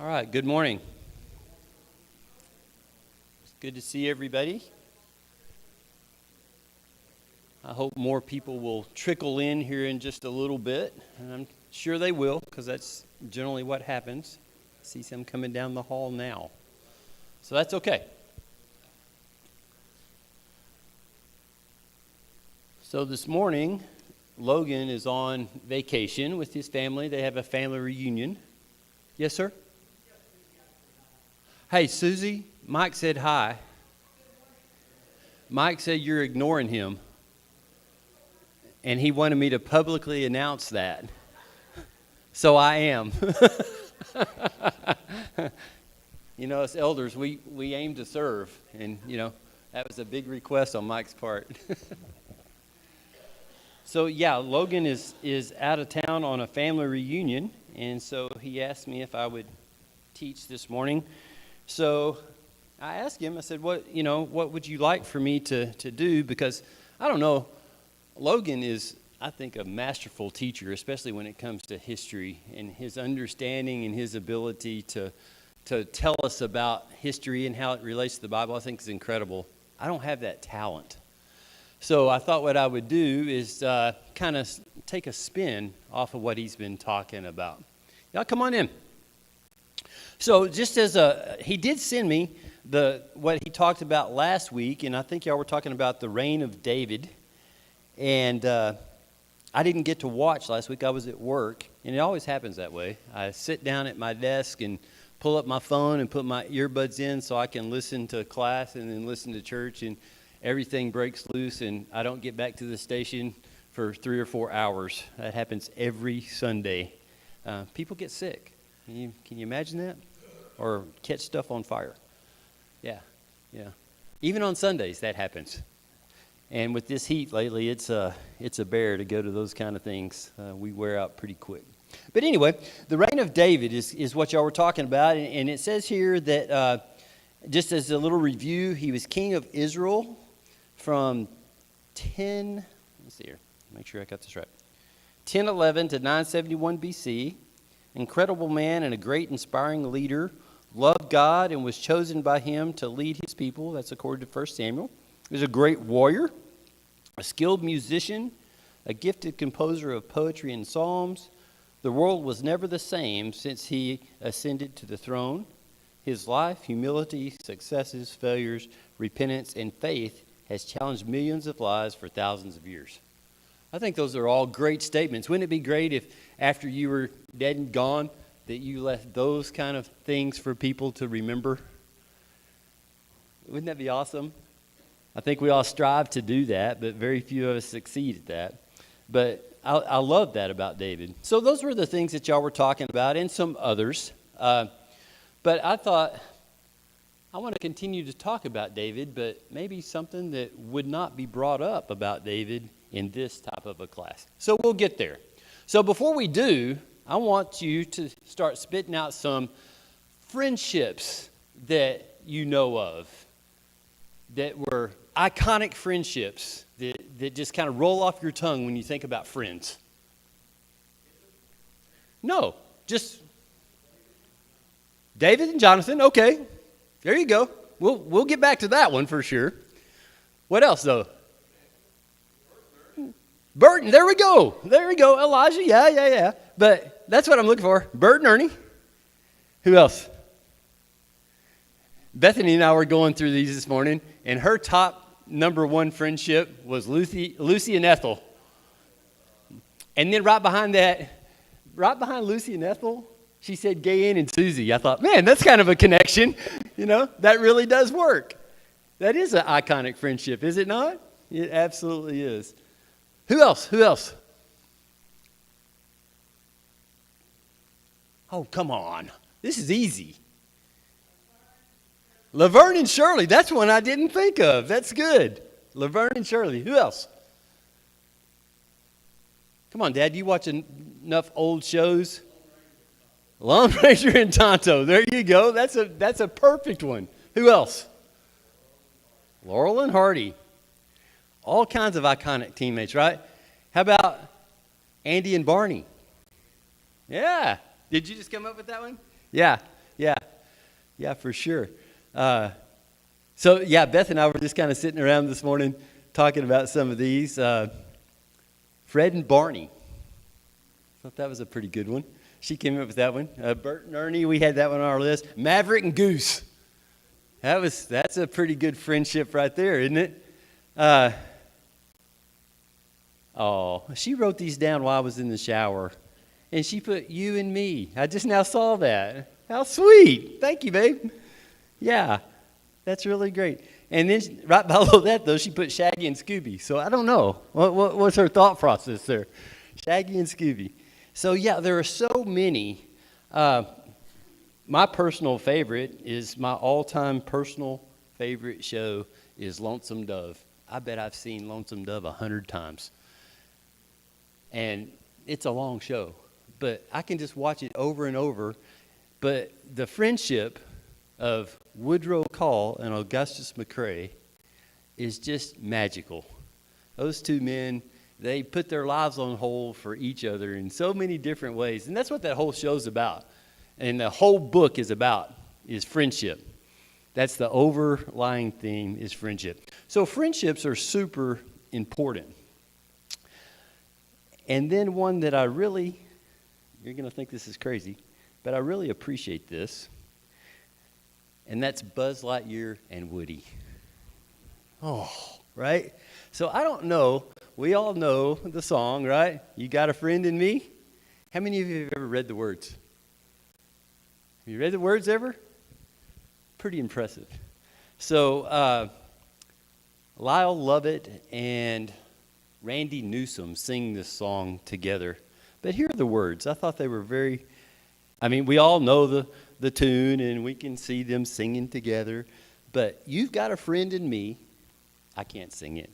All right, good morning. It's good to see everybody. I hope more people will trickle in here in just a little bit, and I'm sure they will, because that's generally what happens. I see some coming down the hall now, so that's okay. So this morning, Logan is on vacation with his family. They have a family reunion. Yes, sir? Hey, Susie, Mike said hi. Mike said you're ignoring him, and he wanted me to publicly announce that. So I am. You know, as elders, we aim to serve, and, you know, that was a big request on Mike's part. So, yeah, Logan is out of town on a family reunion, and so he asked me if I would teach this morning. So I asked him, I said, what would you like for me to do? Because, I don't know, Logan is, I think, a masterful teacher, especially when it comes to history, and his understanding and his ability to tell us about history and how it relates to the Bible, I think is incredible. I don't have that talent. So I thought what I would do is kind of take a spin off of what he's been talking about. Y'all come on in. So just as he did send me what he talked about last week, and I think y'all were talking about the reign of David. And I didn't get to watch last week. I was at work, and it always happens that way. I sit down at my desk and pull up my phone and put my earbuds in so I can listen to class and then listen to church, and everything breaks loose, and I don't get back to the station for 3 or 4 hours. That happens every Sunday. People get sick. Can you imagine that? Or catch stuff on fire. Yeah. Even on Sundays, that happens. And with this heat lately, it's a bear to go to those kind of things. We wear out pretty quick. But anyway, the reign of David is what y'all were talking about. And it says here that, just as a little review, he was king of Israel from 1011 to 971 BC. Incredible man and a great inspiring leader. Loved God and was chosen by him to lead his people. That's according to 1 Samuel. He was a great warrior, a skilled musician, a gifted composer of poetry and psalms. The world was never the same since he ascended to the throne. His life, humility, successes, failures, repentance, and faith has challenged millions of lives for thousands of years. I think those are all great statements. Wouldn't it be great if after you were dead and gone that you left those kind of things for people to remember? Wouldn't that be awesome? I think we all strive to do that, but very few of us succeed at that. But I love that about David. So those were the things that y'all were talking about, and some others. But I thought I want to continue to talk about David, but maybe something that would not be brought up about David in this type of a class. So we'll get there. So before we do, I want you to start spitting out some friendships that you know of that were iconic friendships that just kind of roll off your tongue when you think about friends. No, just David and Jonathan. Okay, there you go. We'll get back to that one for sure. What else though? Bert, there we go. Elijah, yeah. But that's what I'm looking for. Bert and Ernie. Who else? Bethany and I were going through these this morning, and her top number one friendship was Lucy and Ethel. And then right behind Lucy and Ethel, she said Gayen and Susie. I thought, man, that's kind of a connection. You know, that really does work. That is an iconic friendship, is it not? It absolutely is. Who else? Oh, come on. This is easy. Laverne and Shirley. That's one I didn't think of. That's good. Laverne and Shirley. Who else? Come on, Dad. You watch enough old shows? Lone Ranger and Tonto. There you go. That's a perfect one. Who else? Laurel and Hardy. All kinds of iconic teammates, right? How about Andy and Barney? Yeah. Did you just come up with that one? Yeah. Yeah, yeah, for sure. So, yeah, Beth and I were just kind of sitting around this morning talking about some of these. Fred and Barney. I thought that was a pretty good one. She came up with that one. Bert and Ernie, we had that one on our list. Maverick and Goose. That's a pretty good friendship right there, isn't it? She wrote these down while I was in the shower. And she put you and me. I just now saw that. How sweet. Thank you, babe. Yeah, that's really great. And then right below that, though, she put Shaggy and Scooby. So I don't know. What's her thought process there? Shaggy and Scooby. So, yeah, there are so many. My personal favorite is my all-time personal favorite show is Lonesome Dove. I bet I've seen Lonesome Dove 100 times. And it's a long show. But I can just watch it over and over. But the friendship of Woodrow Call and Augustus McCrae is just magical. Those two men, they put their lives on hold for each other in so many different ways. And that's what that whole show's about. And the whole book is about, is friendship. That's the overlying theme, is friendship. So friendships are super important. And then one that I really, you're going to think this is crazy, but I really appreciate this. And that's Buzz Lightyear and Woody. Oh, right? So I don't know. We all know the song, right? You got a friend in me? How many of you have ever read the words? Have you read the words ever? Pretty impressive. So Lyle Lovett and Randy Newsom sing this song together. But here are the words. I thought they were very, we all know the tune and we can see them singing together. But you've got a friend in me. I can't sing it.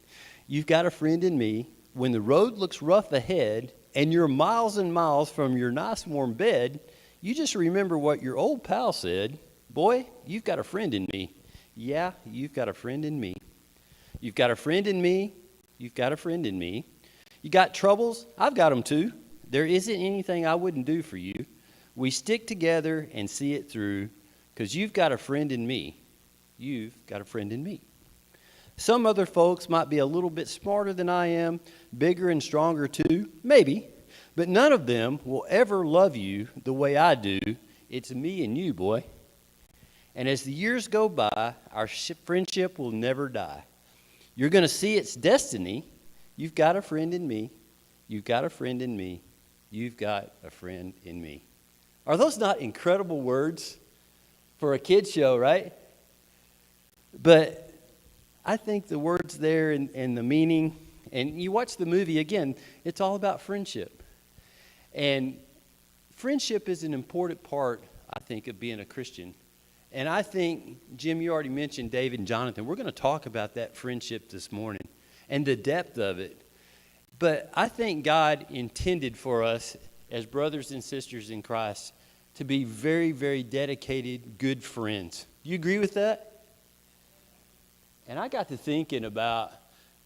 You've got a friend in me. When the road looks rough ahead and you're miles and miles from your nice warm bed, you just remember what your old pal said. Boy, you've got a friend in me. Yeah, you've got a friend in me. You've got a friend in me. You've got a friend in me. You got troubles? I've got them too. There isn't anything I wouldn't do for you. We stick together and see it through because you've got a friend in me. You've got a friend in me. Some other folks might be a little bit smarter than I am, bigger and stronger too, maybe, but none of them will ever love you the way I do. It's me and you, boy. And as the years go by, our friendship will never die. You're going to see its destiny. You've got a friend in me. You've got a friend in me. You've got a friend in me. Are those not incredible words for a kid's show, right? But I think the words there and the meaning, and you watch the movie again, it's all about friendship. And friendship is an important part, I think, of being a Christian. And I think, Jim, you already mentioned David and Jonathan. We're going to talk about that friendship this morning and the depth of it. But I think God intended for us as brothers and sisters in Christ to be very, very dedicated, good friends. Do you agree with that? And I got to thinking about,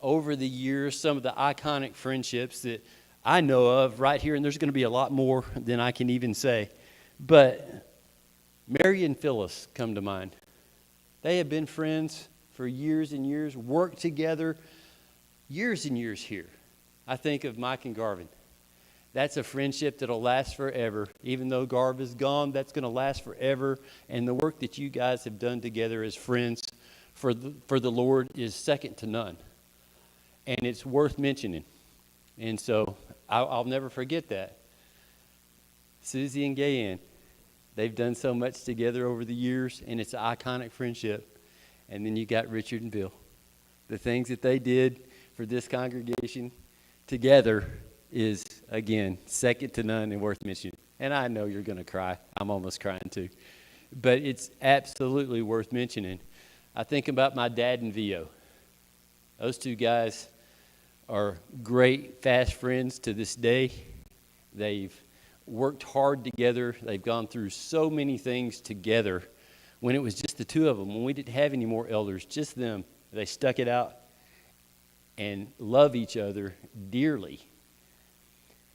over the years, some of the iconic friendships that I know of right here, and there's going to be a lot more than I can even say. But Mary and Phyllis come to mind. They have been friends for years and years, worked together years and years here. I think of Mike and Garvin. That's a friendship that'll last forever. Even though Garv is gone, that's going to last forever. And the work that you guys have done together as friends for the Lord is second to none. And it's worth mentioning. And so I'll never forget that. Susie and Gayanne, they've done so much together over the years, and it's an iconic friendship. And then you got Richard and Bill. The things that they did for this congregation together is, again, second to none and worth mentioning. And I know you're going to cry. I'm almost crying too. But it's absolutely worth mentioning. I think about my dad and Vio. Those two guys are great, fast friends to this day. They've worked hard together. They've gone through so many things together. When it was just the two of them, when we didn't have any more elders, just them, they stuck it out and love each other dearly.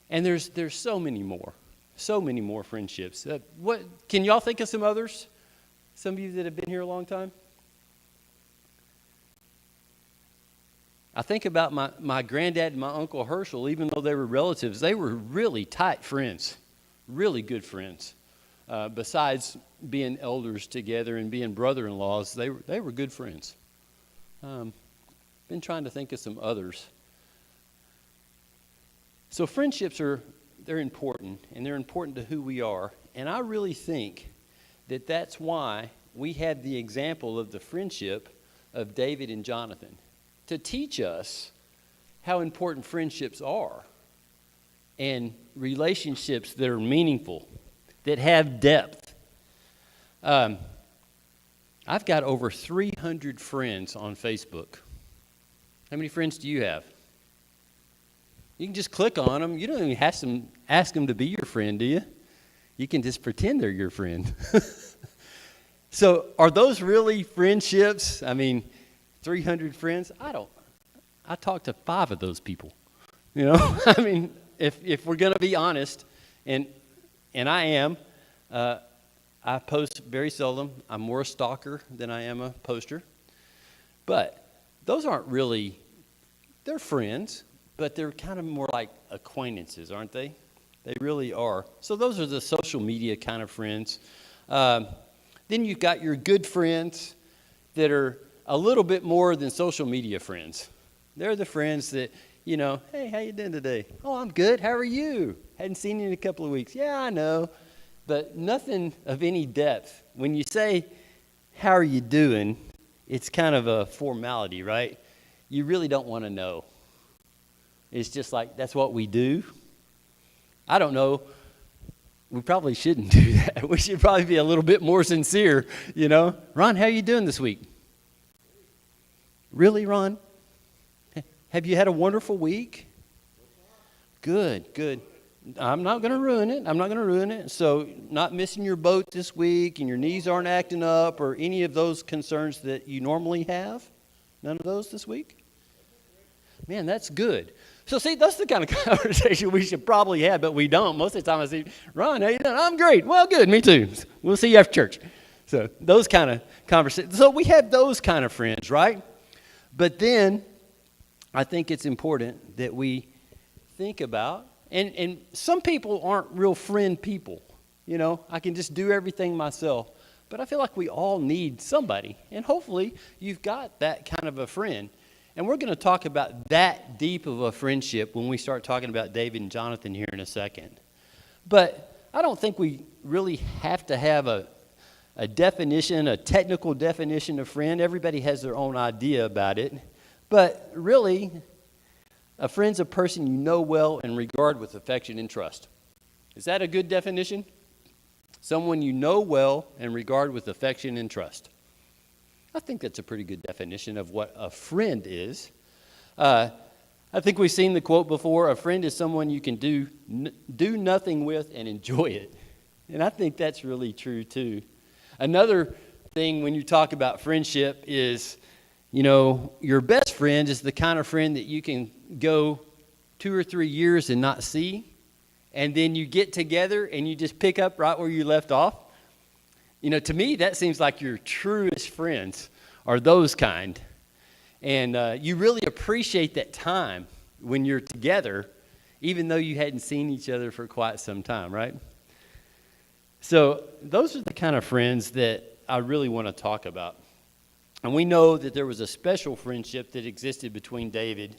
And there's so many more. So many more friendships. What can y'all think of some others? Some of you that have been here a long time? I think about my granddad and my Uncle Herschel, even though they were relatives, they were really tight friends, really good friends. Besides being elders together and being brother-in-laws, they were good friends. Been trying to think of some others. So friendships they're important, and they're important to who we are. And I really think that that's why we had the example of the friendship of David and Jonathan, to teach us how important friendships are and relationships that are meaningful, that have depth. I've got over 300 friends on Facebook. How many friends do you have? You can just click on them. You don't even have to ask them to be your friend, do you? You can just pretend they're your friend. So are those really friendships? I mean, 300 friends? I talk to 5 of those people. You know, I mean, if we're going to be honest, and I am, I post very seldom. I'm more a stalker than I am a poster. But those aren't really, they're friends, but they're kind of more like acquaintances, aren't they? They really are. So those are the social media kind of friends. Then you've got your good friends that are a little bit more than social media friends. They're the friends that, you know, hey, how you doing today? Oh, I'm good. How are you? Hadn't seen you in a couple of weeks. Yeah, I know. But nothing of any depth. When you say, how are you doing, it's kind of a formality, right? You really don't want to know. It's just like, that's what we do. I don't know. We probably shouldn't do that. We should probably be a little bit more sincere, you know. Ron, how are you doing this week? Really, Ron? Have you had a wonderful week? Good, good. I'm not going to ruin it. So not missing your boat this week and your knees aren't acting up or any of those concerns that you normally have? None of those this week? Man, that's good. So see, that's the kind of conversation we should probably have, but we don't. Most of the time I say, Ron, how you doing? I'm great. Well, good, me too. We'll see you after church. So those kind of conversations. So we have those kind of friends, right? But then I think it's important that we think about, and some people aren't real friend people. You know, I can just do everything myself. But I feel like we all need somebody. And hopefully you've got that kind of a friend. And we're going to talk about that deep of a friendship when we start talking about David and Jonathan here in a second. But I don't think we really have to have a definition, a technical definition of friend. Everybody has their own idea about it. But really, a friend's a person you know well and regard with affection and trust. Is that a good definition? Someone you know well and regard with affection and trust. I think that's a pretty good definition of what a friend is. I think we've seen the quote before, a friend is someone you can do nothing with and enjoy it. And I think that's really true too. Another thing when you talk about friendship is, you know, your best friend is the kind of friend that you can go 2 or 3 years and not see. And then you get together and you just pick up right where you left off. You know, to me, that seems like your truest friends are those kind. And you really appreciate that time when you're together, even though you hadn't seen each other for quite some time, right? So those are the kind of friends that I really want to talk about. And we know that there was a special friendship that existed between David,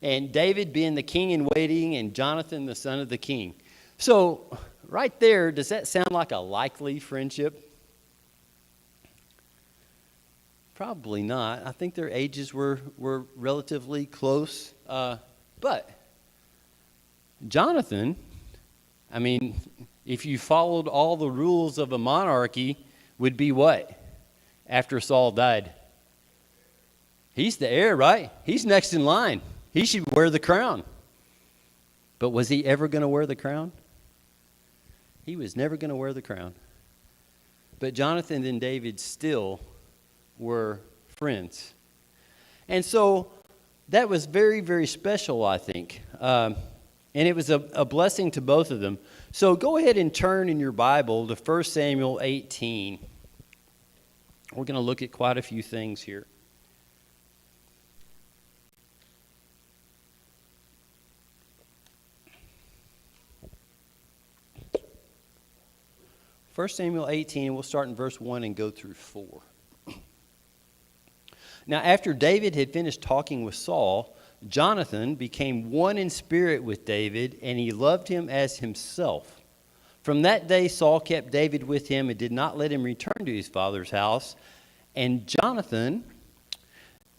and David being the king in waiting and Jonathan the son of the king. So right there, does that sound like a likely friendship? Probably not. I think their ages were relatively close. But Jonathan, I mean, if you followed all the rules of a monarchy, would be what? After Saul died. He's the heir, right? He's next in line. He should wear the crown. But was he ever going to wear the crown? He was never going to wear the crown. But Jonathan and David still were friends. And so that was very, very special, I think. And it was a blessing to both of them. So go ahead and turn in your Bible to 1 Samuel 18. We're going to look at quite a few things here. First Samuel 18, we'll start in verse 1 and go through 4. Now, after David had finished talking with Saul, Jonathan became one in spirit with David, and he loved him as himself. From that day, Saul kept David with him and did not let him return to his father's house. And Jonathan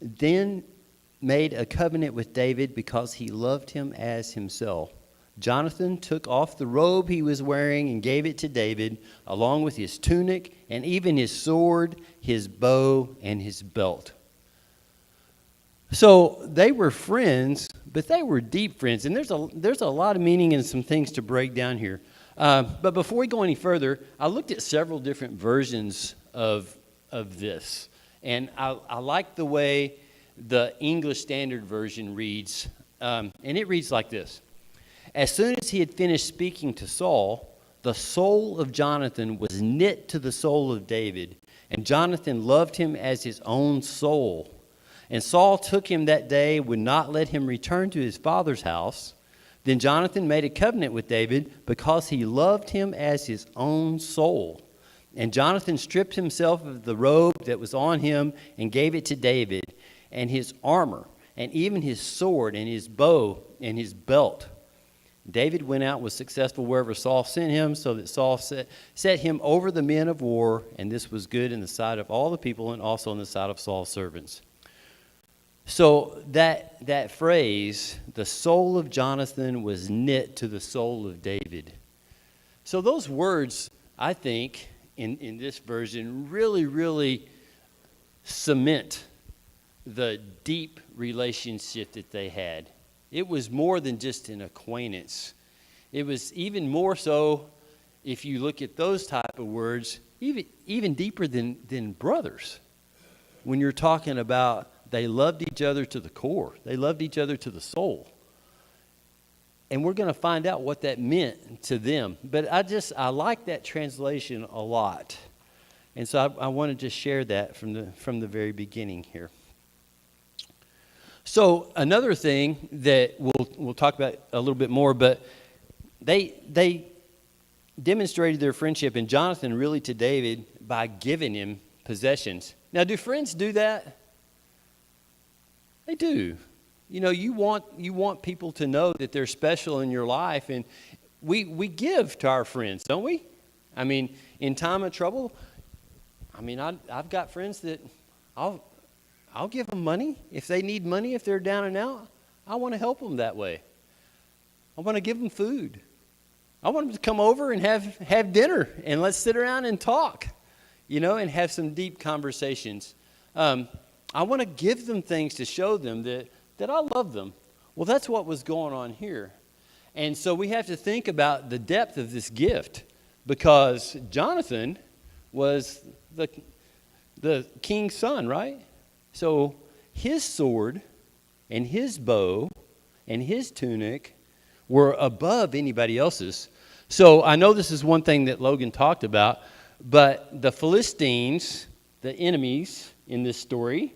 then made a covenant with David because he loved him as himself. Jonathan took off the robe he was wearing and gave it to David, along with his tunic and even his sword, his bow, and his belt. So they were friends, but they were deep friends. And there's a lot of meaning and some things to break down here. But before we go any further, I looked at several different versions of this. And I like the way the English Standard Version reads. And it reads like this. As soon as he had finished speaking to Saul, the soul of Jonathan was knit to the soul of David, and Jonathan loved him as his own soul. And Saul took him that day, would not let him return to his father's house. Then Jonathan made a covenant with David because he loved him as his own soul. And Jonathan stripped himself of the robe that was on him and gave it to David, and his armor, and even his sword, and his bow, and his belt. David went out, was successful wherever Saul sent him, so that Saul set him over the men of war, and this was good in the sight of all the people and also in the sight of Saul's servants. So that phrase, the soul of Jonathan was knit to the soul of David. So those words, I think, in this version, really cement the deep relationship that they had. It was more than just an acquaintance. It was even more so, if you look at those type of words, even deeper than brothers. When you're talking about they loved each other to the core. They loved each other to the soul. And we're going to find out what that meant to them. But I like that translation a lot. And so I wanted to share that from the very beginning here. So another thing that we'll talk about a little bit more, but they demonstrated their friendship, and Jonathan really to David, by giving him possessions. Now, do friends do that? They do. You know, you want people to know that they're special in your life, and we give to our friends, don't we? I mean, in time of trouble, I've got friends that I'll give them money. If they need money, if they're down and out, I want to help them that way. I want to give them food. I want them to come over and have dinner, and let's sit around and talk, and have some deep conversations. I want to give them things to show them that I love them. Well, that's what was going on here. And so we have to think about the depth of this gift, because Jonathan was the king's son, right? So his sword and his bow and his tunic were above anybody else's. So I know this is one thing that Logan talked about, but the Philistines, the enemies in this story,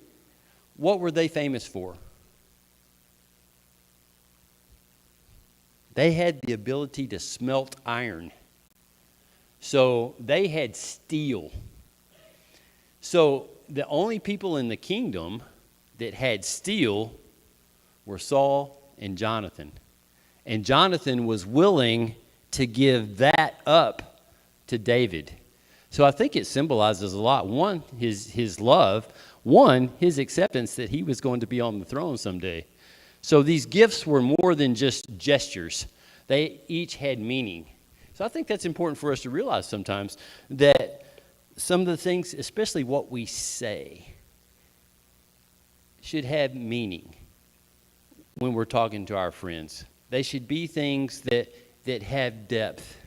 what were they famous for? They had the ability to smelt iron. So they had steel. So the only people in the kingdom that had steel were Saul and Jonathan. And Jonathan was willing to give that up to David. So I think it symbolizes a lot. One, his love. One, his acceptance that he was going to be on the throne someday. So these gifts were more than just gestures. They each had meaning. So I think that's important for us to realize sometimes, that some of the things, especially what we say, should have meaning when we're talking to our friends. They should be things that have depth.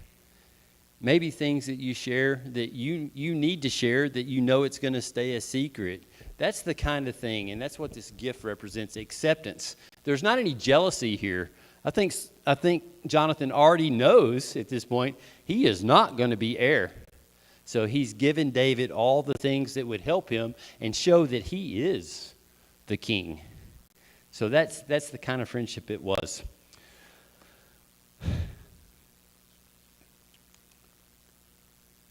Maybe things that you share that you need to share, that you know it's going to stay a secret. That's the kind of thing, and that's what this gift represents, acceptance. There's not any jealousy here. I think Jonathan already knows at this point he is not going to be heir. So he's given David all the things that would help him and show that he is the king. So that's the kind of friendship it was.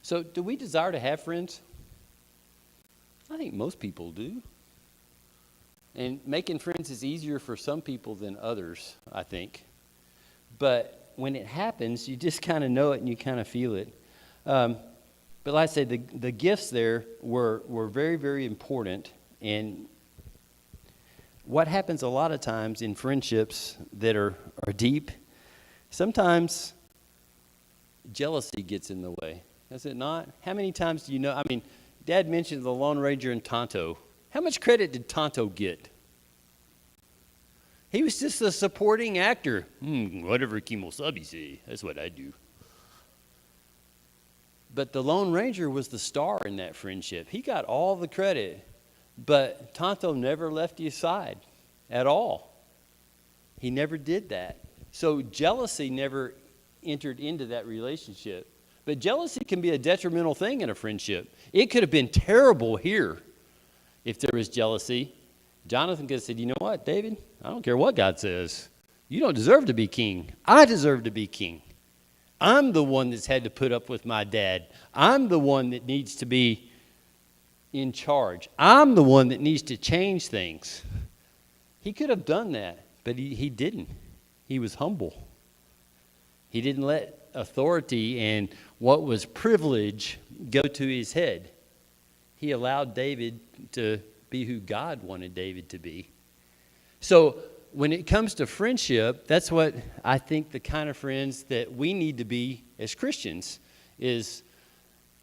So do we desire to have friends? I think most people do. And making friends is easier for some people than others, I think. But when it happens, you just kind of know it and you kind of feel it. But like I said, the gifts there were very, very important. And what happens a lot of times in friendships that are deep, sometimes jealousy gets in the way. Does it not? How many times do you know? I mean, Dad mentioned the Lone Ranger and Tonto. How much credit did Tonto get? He was just a supporting actor. Whatever Kimosabi say, that's what I do. But the Lone Ranger was the star in that friendship. He got all the credit, but Tonto never left his side at all. He never did that. So jealousy never entered into that relationship. But jealousy can be a detrimental thing in a friendship. It could have been terrible here if there was jealousy. Jonathan could have said, you know what, David? I don't care what God says. You don't deserve to be king. I deserve to be king. I'm the one that's had to put up with my dad. I'm the one that needs to be in charge. I'm the one that needs to change things. He could have done that, but he didn't. He was humble. He didn't let authority and what was privilege go to his head. He allowed David to be who God wanted David to be. So when it comes to friendship, that's what I think the kind of friends that we need to be as Christians is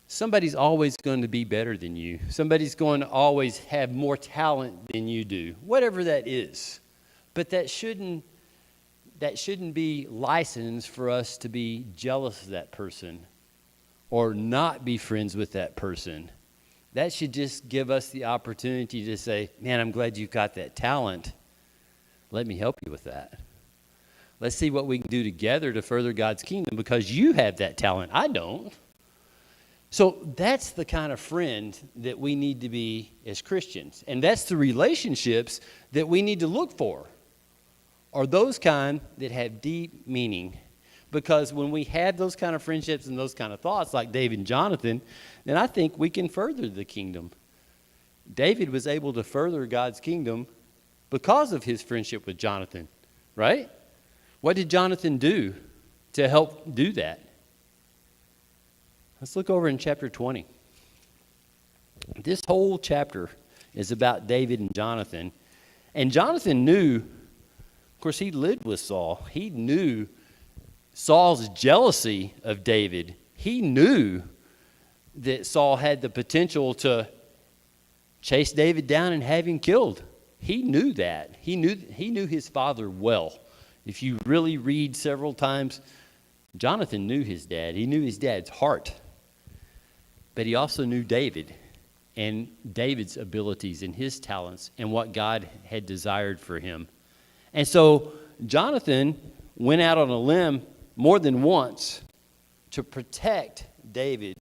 somebody's always going to be better than you. Somebody's going to always have more talent than you do, whatever that is. But that shouldn't be license for us to be jealous of that person or not be friends with that person. That should just give us the opportunity to say, man, I'm glad you've got that talent. Let me help you with that. Let's see what we can do together to further God's kingdom because you have that talent. I don't. So that's the kind of friend that we need to be as Christians. And that's the relationships that we need to look for. Are those kind that have deep meaning. Because when we have those kind of friendships and those kind of thoughts like David and Jonathan, then I think we can further the kingdom. David was able to further God's kingdom because of his friendship with Jonathan, right? What did Jonathan do to help do that? Let's look over in chapter 20. This whole chapter is about David and Jonathan. And Jonathan knew, of course, he lived with Saul. He knew Saul's jealousy of David. He knew that Saul had the potential to chase David down and have him killed. He knew that. He knew his father well. If you really read several times, Jonathan knew his dad. He knew his dad's heart. But he also knew David and David's abilities and his talents and what God had desired for him. And so Jonathan went out on a limb more than once to protect David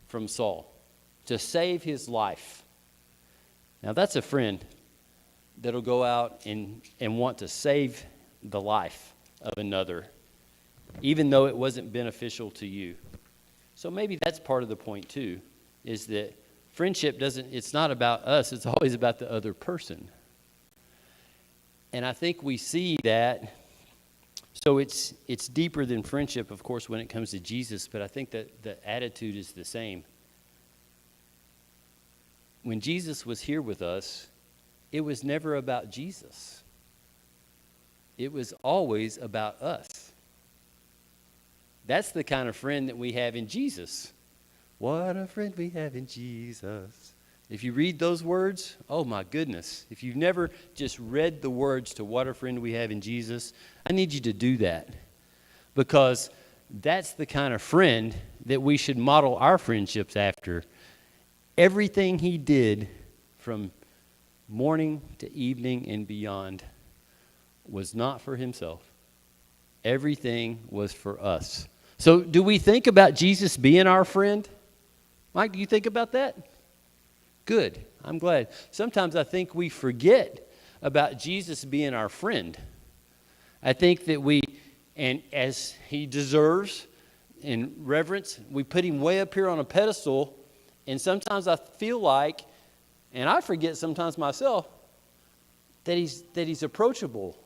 from Saul, to save his life. Now that's a friend that'll go out and want to save the life of another, even though it wasn't beneficial to you. So maybe that's part of the point too, is that friendship it's not about us, it's always about the other person. And I think we see that. So it's deeper than friendship, of course, when it comes to Jesus, but I think that the attitude is the same. When Jesus was here with us, it was never about Jesus. It was always about us. That's the kind of friend that we have in Jesus. What a friend we have in Jesus. If you read those words, oh my goodness. If you've never just read the words to what a friend we have in Jesus, I need you to do that. Because that's the kind of friend that we should model our friendships after. Everything he did from morning to evening and beyond was not for himself. Everything was for us. So do we think about Jesus being our friend? Mike, do you think about that? Good. I'm glad. Sometimes I think we forget about Jesus being our friend. I think that and as he deserves in reverence, we put him way up here on a pedestal, and sometimes I feel like, and I forget sometimes myself, that he's approachable.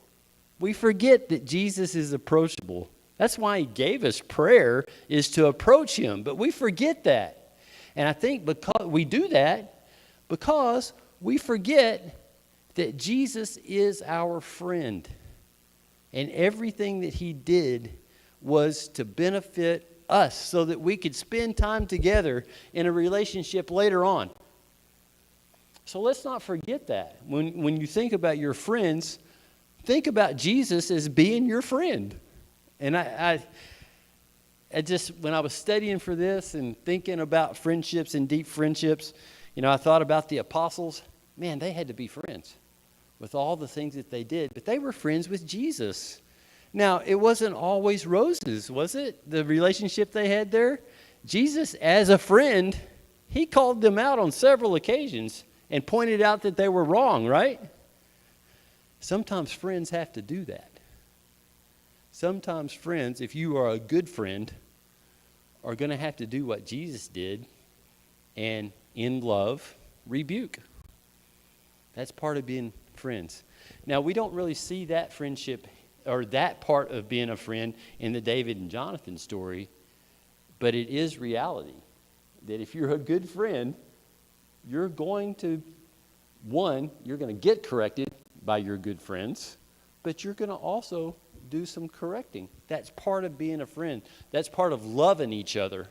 We forget that Jesus is approachable. That's why he gave us prayer, is to approach him, but we forget that. And I think because we do that, because we forget that Jesus is our friend. And everything that he did was to benefit us so that we could spend time together in a relationship later on. So let's not forget that. When you think about your friends, think about Jesus as being your friend. And I just, when I was studying for this and thinking about friendships and deep friendships, I thought about the apostles. Man, they had to be friends with all the things that they did, but they were friends with Jesus. Now, it wasn't always roses, was it? The relationship they had there? Jesus, as a friend, he called them out on several occasions and pointed out that they were wrong, right? Sometimes friends have to do that. Sometimes friends, if you are a good friend, are going to have to do what Jesus did and, in love, rebuke. That's part of being friends. Now, we don't really see that friendship or that part of being a friend in the David and Jonathan story, but it is reality that if you're a good friend, you're going to get corrected by your good friends, but you're going to also do some correcting. That's part of being a friend. That's part of loving each other,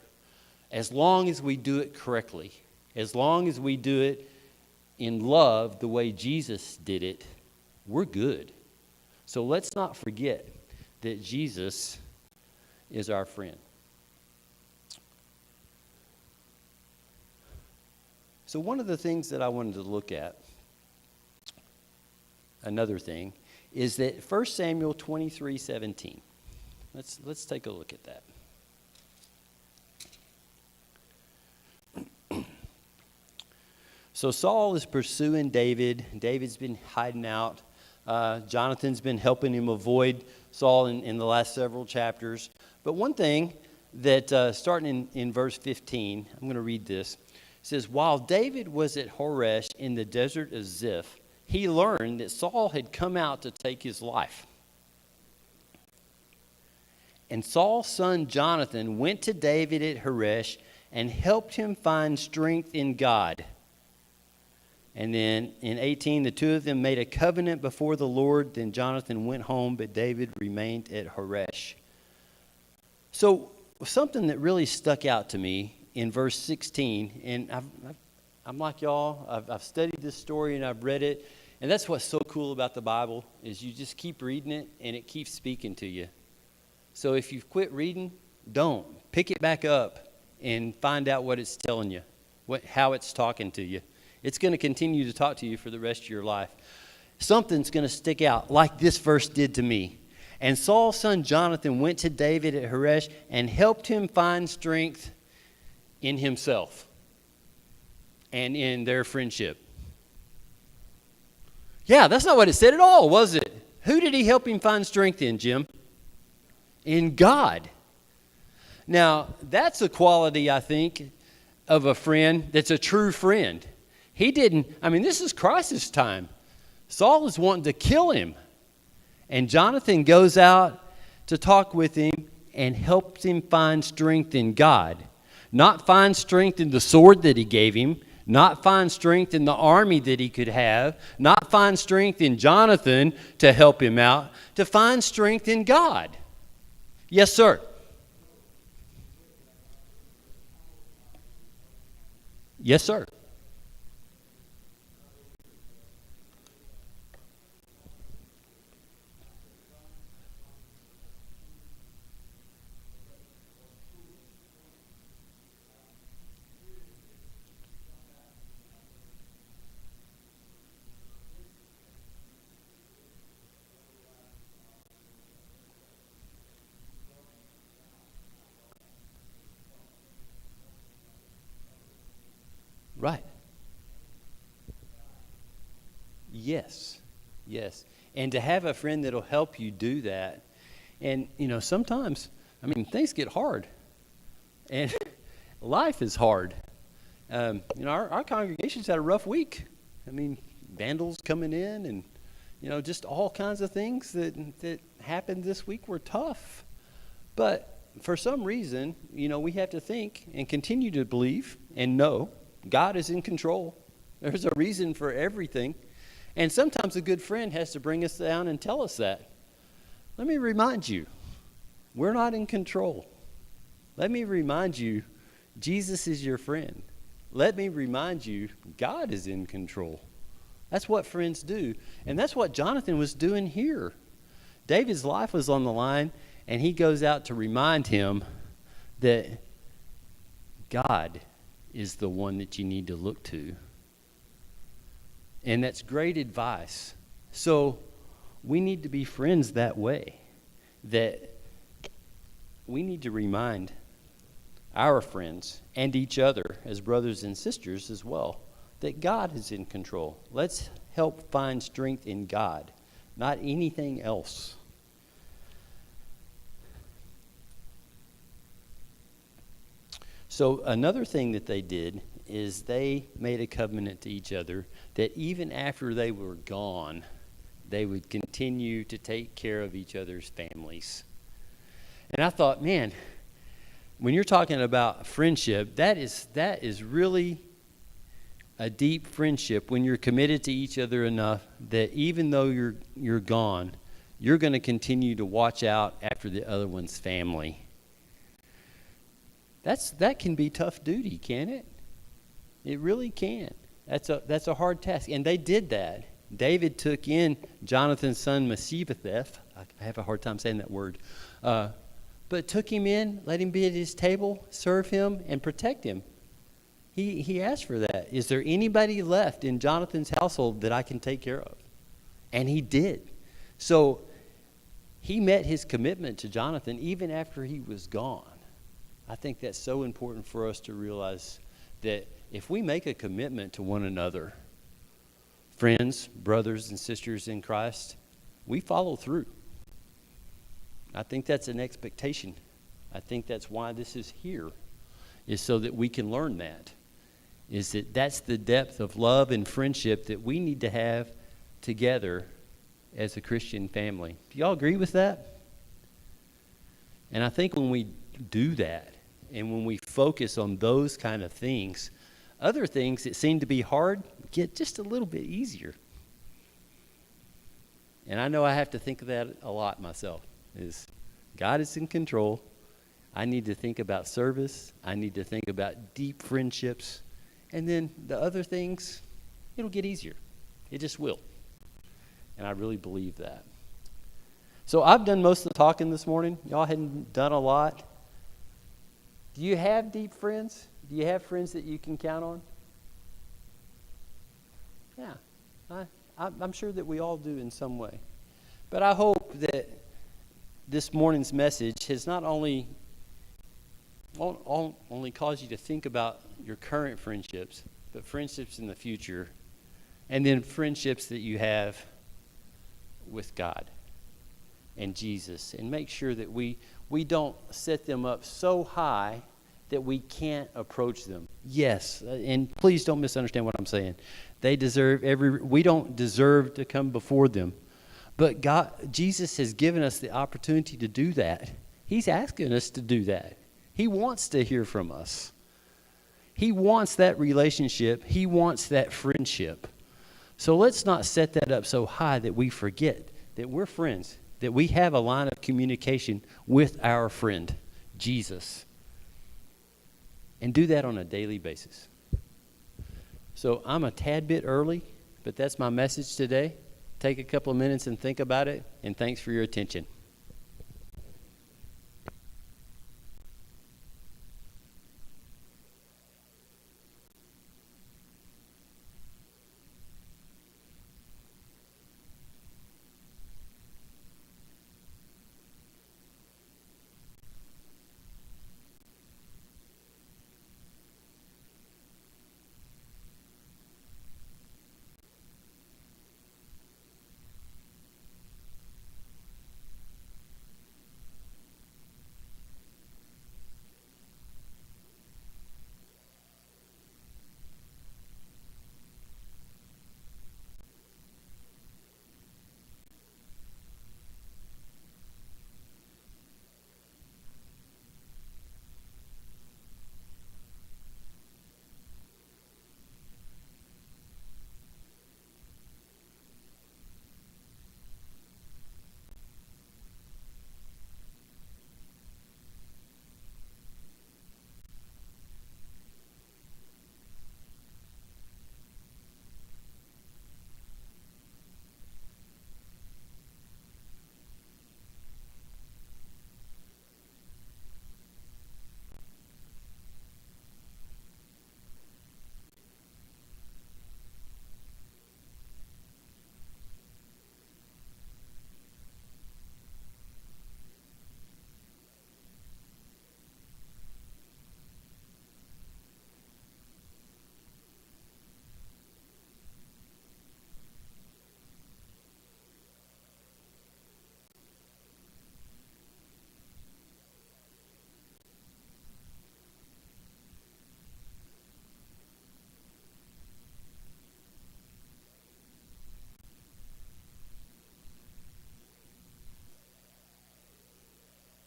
as long as we do it correctly, as long as we do it in love the way Jesus did it, we're good. So let's not forget that Jesus is our friend. So one of the things that I wanted to look at, another thing, is that 1 Samuel 23:17. Let's take a look at that. So Saul is pursuing David. David's been hiding out. Jonathan's been helping him avoid Saul in the last several chapters. But one thing that, starting in verse 15, I'm going to read this. It says, while David was at Horesh in the desert of Ziph, he learned that Saul had come out to take his life. And Saul's son Jonathan went to David at Horesh and helped him find strength in God. And then in 18, the two of them made a covenant before the Lord. Then Jonathan went home, but David remained at Horesh. So something that really stuck out to me in verse 16, and I'm like y'all, I've studied this story and I've read it, and that's what's so cool about the Bible, is you just keep reading it and it keeps speaking to you. So if you've quit reading, don't. Pick it back up and find out what it's telling you, how it's talking to you. It's going to continue to talk to you for the rest of your life. Something's going to stick out like this verse did to me. And Saul's son Jonathan went to David at Horesh and helped him find strength in himself and in their friendship. Yeah, that's not what it said at all, was it? Who did he help him find strength in, Jim? In God. Now, that's a quality, I think, of a friend that's a true friend. This is crisis time. Saul is wanting to kill him. And Jonathan goes out to talk with him and helps him find strength in God. Not find strength in the sword that he gave him. Not find strength in the army that he could have. Not find strength in Jonathan to help him out. To find strength in God. Yes, sir. Yes, sir. Right. Yes. Yes. And to have a friend that'll help you do that. And, sometimes, things get hard. And life is hard. Our congregation's had a rough week. Vandals coming in and, just all kinds of things that happened this week were tough. But for some reason, we have to think and continue to believe and know God is in control. There's a reason for everything. And sometimes a good friend has to bring us down and tell us that. Let me remind you, we're not in control. Let me remind you, Jesus is your friend. Let me remind you, God is in control. That's what friends do. And that's what Jonathan was doing here. David's life was on the line, and he goes out to remind him that God is the one that you need to look to. And that's great advice. So we need to be friends that way, that we need to remind our friends and each other as brothers and sisters as well that God is in control. Let's help find strength in God, not anything else. So another thing that they did is they made a covenant to each other that even after they were gone, they would continue to take care of each other's families. And I thought, man, when you're talking about friendship, that is really a deep friendship when you're committed to each other enough that even though you're gone, you're going to continue to watch out after the other one's family. That can be tough duty, can't it? It really can. That's a hard task. And they did that. David took in Jonathan's son Mephibosheth. I have a hard time saying that word. But took him in, let him be at his table, serve him, and protect him. He asked for that. Is there anybody left in Jonathan's household that I can take care of? And he did. So he met his commitment to Jonathan even after he was gone. I think that's so important for us to realize that if we make a commitment to one another, friends, brothers, and sisters in Christ, we follow through. I think that's an expectation. I think that's why this is here, is so that we can learn that. Is that that's the depth of love and friendship that we need to have together as a Christian family. Do y'all agree with that? And I think when we do that, and when we focus on those kind of things, other things that seem to be hard get just a little bit easier. And I know I have to think of that a lot myself, is God is in control. I need to think about service. I need to think about deep friendships. And then the other things, it'll get easier. It just will. And I really believe that. So I've done most of the talking this morning. Y'all hadn't done a lot. Do you have deep friends? Do you have friends that you can count on? Yeah, I'm sure that we all do in some way. But I hope that this morning's message has not only won't only cause you to think about your current friendships, but friendships in the future, and then friendships that you have with God and Jesus, and make sure that we don't set them up so high that we can't approach them. Yes, and please don't misunderstand what I'm saying. We don't deserve to come before them. But Jesus has given us the opportunity to do that. He's asking us to do that. He wants to hear from us. He wants that relationship. He wants that friendship. So let's not set that up so high that we forget that we're friends, that we have a line of communication with our friend, Jesus. And do that on a daily basis. So I'm a tad bit early, but that's my message today. Take a couple of minutes and think about it, and thanks for your attention.